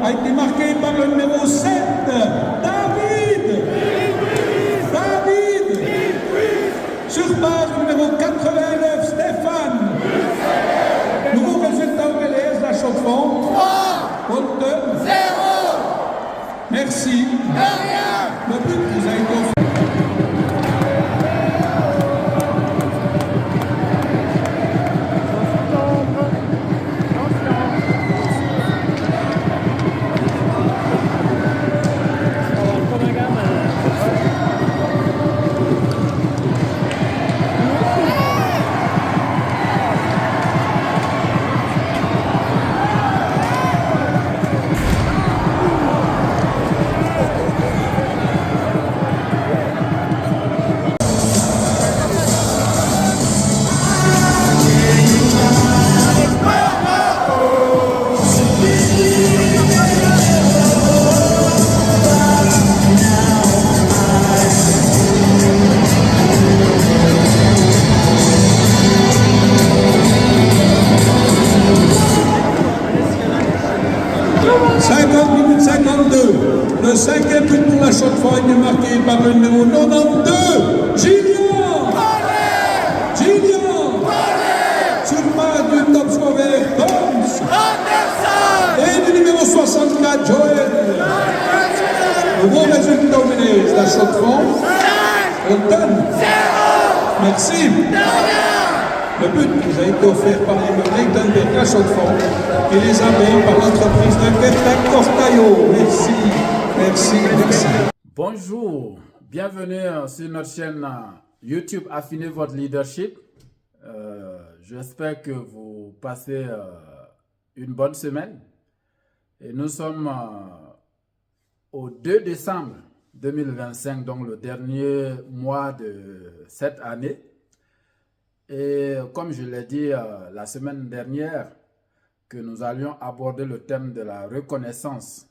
A été marqué par le numéro 7, David. Sur base du numéro 89, Stéphane. Nouveau résultat au Vélez, la chaude-fond. 3 contre 0. Merci. De rien. Le but vous a été offert. Le cinquième but pour la Chaux-de-Fonds est marqué par le numéro 92, Gillian. Sur base du top scorer, Holmes. Et du numéro 64, Joël. Nouveau résultat au Vélez, la Chaux-de-Fonds. On donne. Merci. Le but nous a été offert par les Nathan de la Chaux-de-Fonds et les abeilles par l'entreprise de Québec Cortaillot. Merci. Bonjour, bienvenue sur notre chaîne YouTube Affinez votre leadership. J'espère que vous passez une bonne semaine. Et nous sommes au 2 décembre 2025, donc le dernier mois de cette année. Et comme je l'ai dit la semaine dernière, que nous allions aborder le thème de la reconnaissance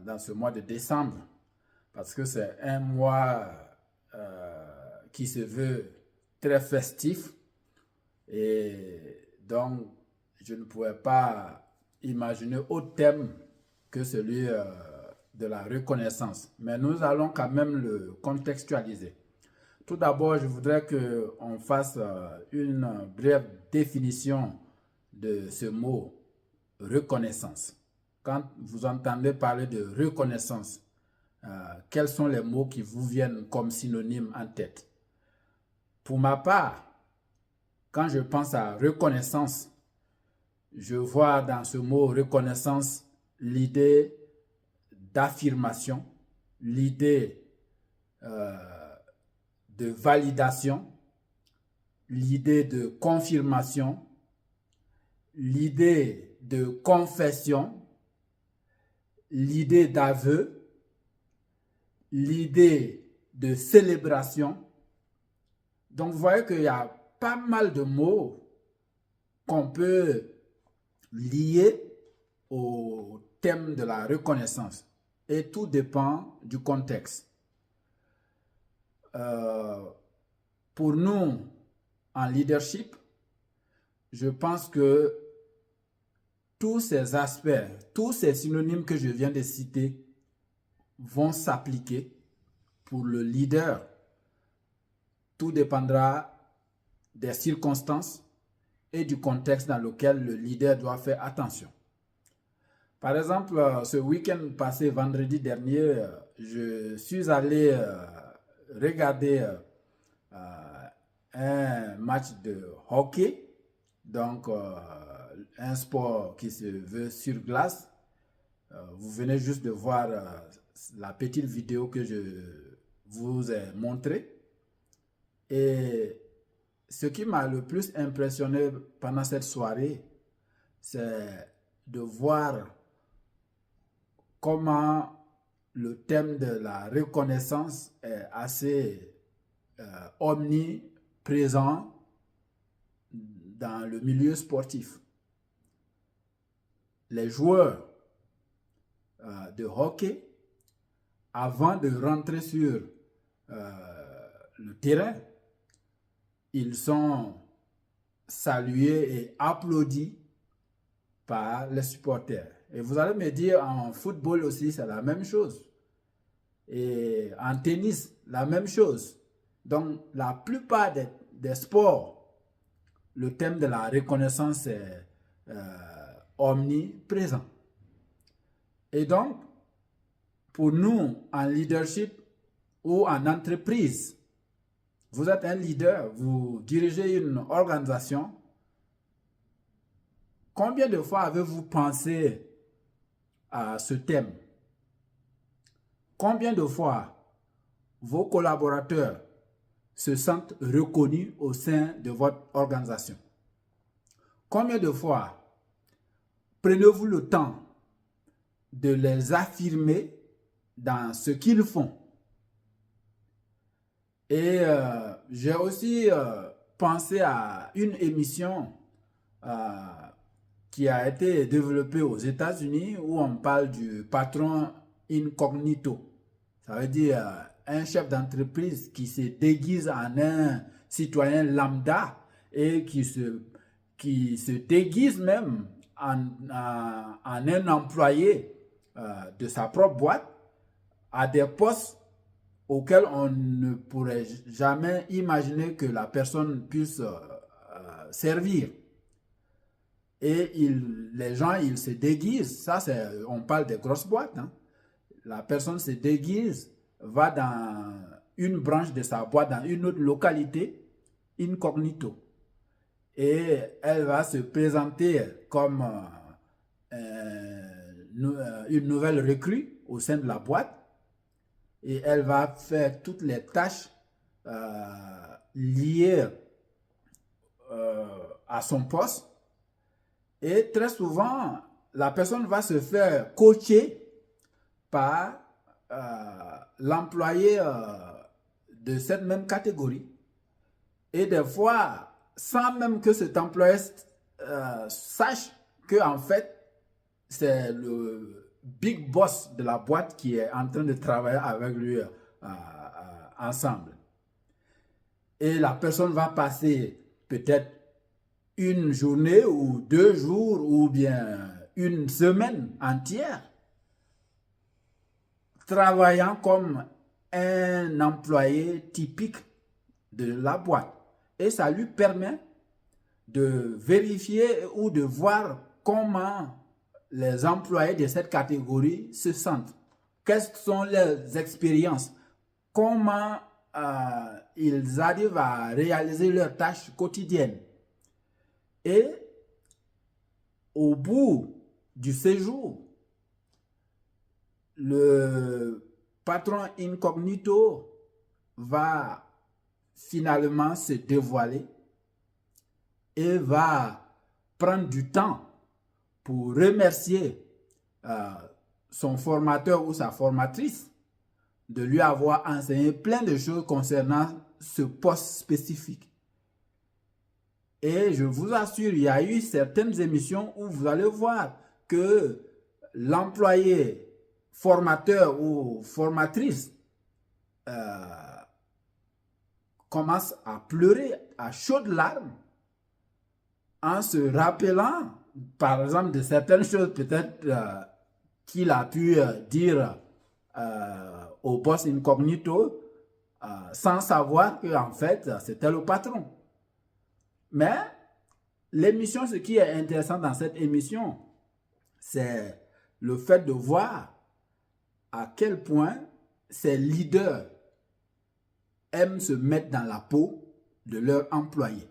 dans ce mois de décembre, parce que c'est un mois qui se veut très festif, et donc je ne pouvais pas imaginer autre thème que celui de la reconnaissance. Mais nous allons quand même le contextualiser. Tout d'abord, je voudrais qu'on fasse une brève définition de ce mot reconnaissance. Quand vous entendez parler de reconnaissance, quels sont les mots qui vous viennent comme synonymes en tête? Pour ma part, quand je pense à reconnaissance, je vois dans ce mot reconnaissance l'idée d'affirmation, l'idée de validation, l'idée de confirmation, l'idée de confession, l'idée d'aveu, l'idée de célébration. Donc vous voyez qu'il y a pas mal de mots qu'on peut lier au thème de la reconnaissance et tout dépend du contexte. Pour nous, en leadership, je pense que tous ces aspects, tous ces synonymes que je viens de citer vont s'appliquer pour le leader. Tout dépendra des circonstances et du contexte dans lequel le leader doit faire attention. Par exemple, ce week-end passé, vendredi dernier, je suis allé regarder un match de hockey, donc un sport qui se veut sur glace. Vous venez juste de voir la petite vidéo que je vous ai montrée. Et ce qui m'a le plus impressionné pendant cette soirée, c'est de voir comment le thème de la reconnaissance est assez omniprésent dans le milieu sportif. Les joueurs de hockey, avant de rentrer sur le terrain, ils sont salués et applaudis par les supporters. Et vous allez me dire, en football aussi, c'est la même chose. Et en tennis, la même chose. Donc, la plupart des sports, le thème de la reconnaissance est omniprésent. Et donc, pour nous, en leadership ou en entreprise, vous êtes un leader, vous dirigez une organisation. Combien de fois avez-vous pensé à ce thème? Combien de fois vos collaborateurs se sentent reconnus au sein de votre organisation? Combien de fois prenez-vous le temps de les affirmer dans ce qu'ils font? Et j'ai aussi pensé à une émission qui a été développée aux États-Unis où on parle du patron incognito. Ça veut dire un chef d'entreprise qui se déguise en un citoyen lambda et qui se déguise même en un employé de sa propre boîte à des postes auxquels on ne pourrait jamais imaginer que la personne puisse servir. Et les gens, ils se déguisent. Ça, on parle des grosses boîtes. Hein. La personne se déguise, va dans une branche de sa boîte, dans une autre localité, incognito. Et elle va se présenter comme une nouvelle recrue au sein de la boîte. Et elle va faire toutes les tâches liées à son poste. Et très souvent, la personne va se faire coacher par l'employé de cette même catégorie. Et des fois, sans même que cet employé sache que en fait, c'est le big boss de la boîte qui est en train de travailler avec lui ensemble. Et la personne va passer peut-être une journée ou 2 jours ou bien une semaine entière travaillant comme un employé typique de la boîte. Et ça lui permet de vérifier ou de voir comment les employés de cette catégorie se sentent. Quelles sont leurs expériences? Comment ils arrivent à réaliser leurs tâches quotidiennes? Et au bout du séjour, le patron incognito va finalement se dévoiler et va prendre du temps pour remercier son formateur ou sa formatrice de lui avoir enseigné plein de choses concernant ce poste spécifique. Et je vous assure, il y a eu certaines émissions où vous allez voir que l'employé formateur ou formatrice commence à pleurer à chaudes larmes en se rappelant, par exemple, de certaines choses peut-être qu'il a pu dire au boss incognito sans savoir qu'en fait, c'était le patron. Mais l'émission, ce qui est intéressant dans cette émission, c'est le fait de voir à quel point ces leaders aiment se mettre dans la peau de leurs employés.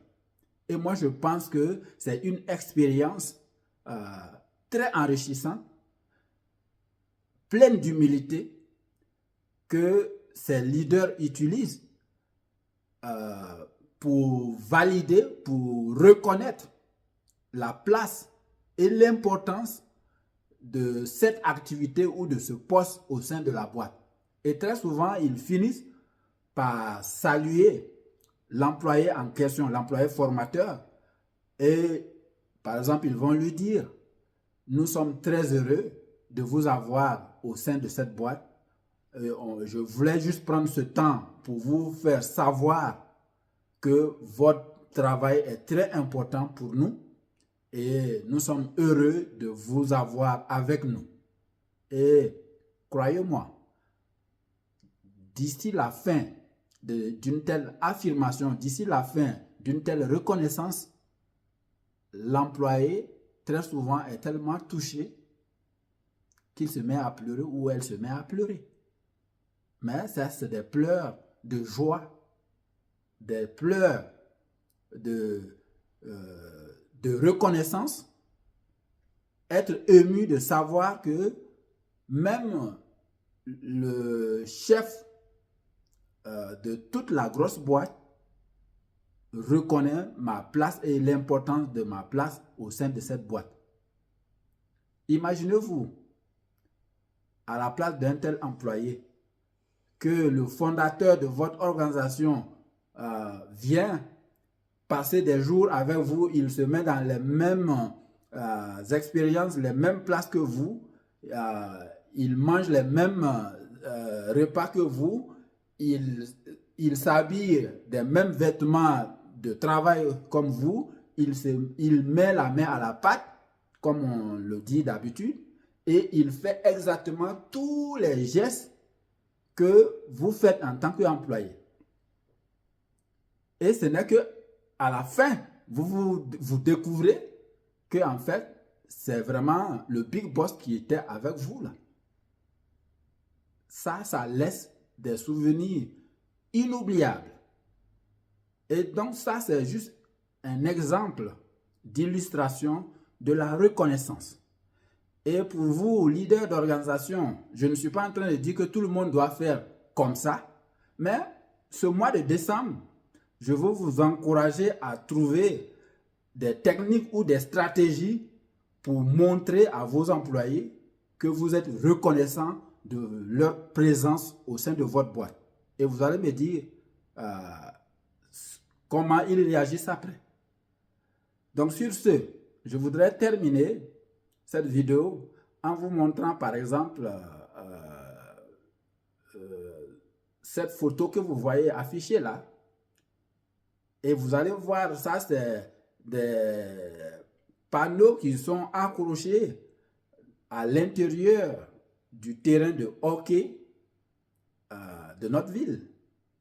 Et moi, je pense que c'est une expérience très enrichissante, pleine d'humilité, que ces leaders utilisent pour valider, pour reconnaître la place et l'importance de cette activité ou de ce poste au sein de la boîte. Et très souvent, ils finissent par saluer l'employé en question, l'employé formateur. Et par exemple, ils vont lui dire, nous sommes très heureux de vous avoir au sein de cette boîte. Je voulais juste prendre ce temps pour vous faire savoir que votre travail est très important pour nous et nous sommes heureux de vous avoir avec nous. Et croyez-moi, d'ici la fin d'une telle affirmation, d'ici la fin d'une telle reconnaissance, l'employé très souvent est tellement touché qu'il se met à pleurer ou elle se met à pleurer. Mais ça, c'est des pleurs de joie, des pleurs de reconnaissance, être ému de savoir que même le chef de toute la grosse boîte reconnaît ma place et l'importance de ma place au sein de cette boîte. Imaginez-vous, à la place d'un tel employé, que le fondateur de votre organisation vient passer des jours avec vous, il se met dans les mêmes expériences, les mêmes places que vous, il mange les mêmes repas que vous, il s'habille des mêmes vêtements de travail comme vous, il met la main à la pâte, comme on le dit d'habitude, et il fait exactement tous les gestes que vous faites en tant qu'employé. Et ce n'est que à la fin, vous découvrez que en fait, c'est vraiment le big boss qui était avec vous là. Ça laisse des souvenirs inoubliables. Et donc ça, c'est juste un exemple d'illustration de la reconnaissance. Et pour vous, leaders d'organisation, je ne suis pas en train de dire que tout le monde doit faire comme ça, mais ce mois de décembre, je veux vous encourager à trouver des techniques ou des stratégies pour montrer à vos employés que vous êtes reconnaissants de leur présence au sein de votre boîte. Et vous allez me dire comment ils réagissent après. Donc sur ce, je voudrais terminer cette vidéo en vous montrant par exemple cette photo que vous voyez affichée là. Et vous allez voir, ça c'est des panneaux qui sont accrochés à l'intérieur du terrain de hockey de notre ville,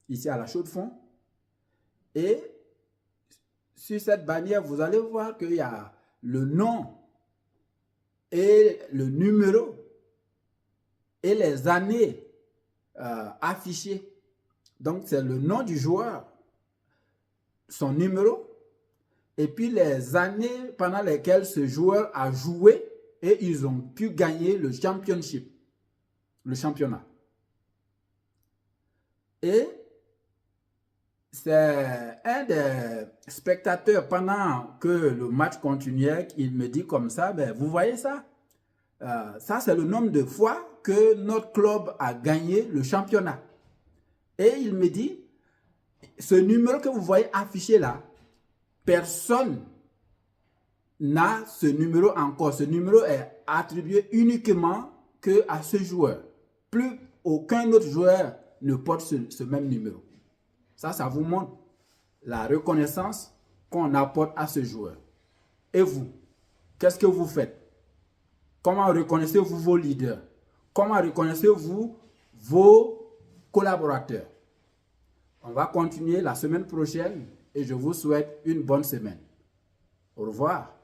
ici à la Chaux-de-Fonds. Et sur cette bannière, vous allez voir qu'il y a le nom et le numéro et les années affichées. Donc c'est le nom du joueur, son numéro, et puis les années pendant lesquelles ce joueur a joué et ils ont pu gagner le championship, le championnat. Et c'est un des spectateurs, pendant que le match continuait, il me dit comme ça, ben, vous voyez ça? Ça, c'est le nombre de fois que notre club a gagné le championnat. Et il me dit, ce numéro que vous voyez affiché là, personne n'a ce numéro encore. Ce numéro est attribué uniquement à ce joueur. Plus aucun autre joueur ne porte ce même numéro. Ça vous montre la reconnaissance qu'on apporte à ce joueur. Et vous, qu'est-ce que vous faites? Comment reconnaissez-vous vos leaders? Comment reconnaissez-vous vos collaborateurs? On va continuer la semaine prochaine et je vous souhaite une bonne semaine. Au revoir.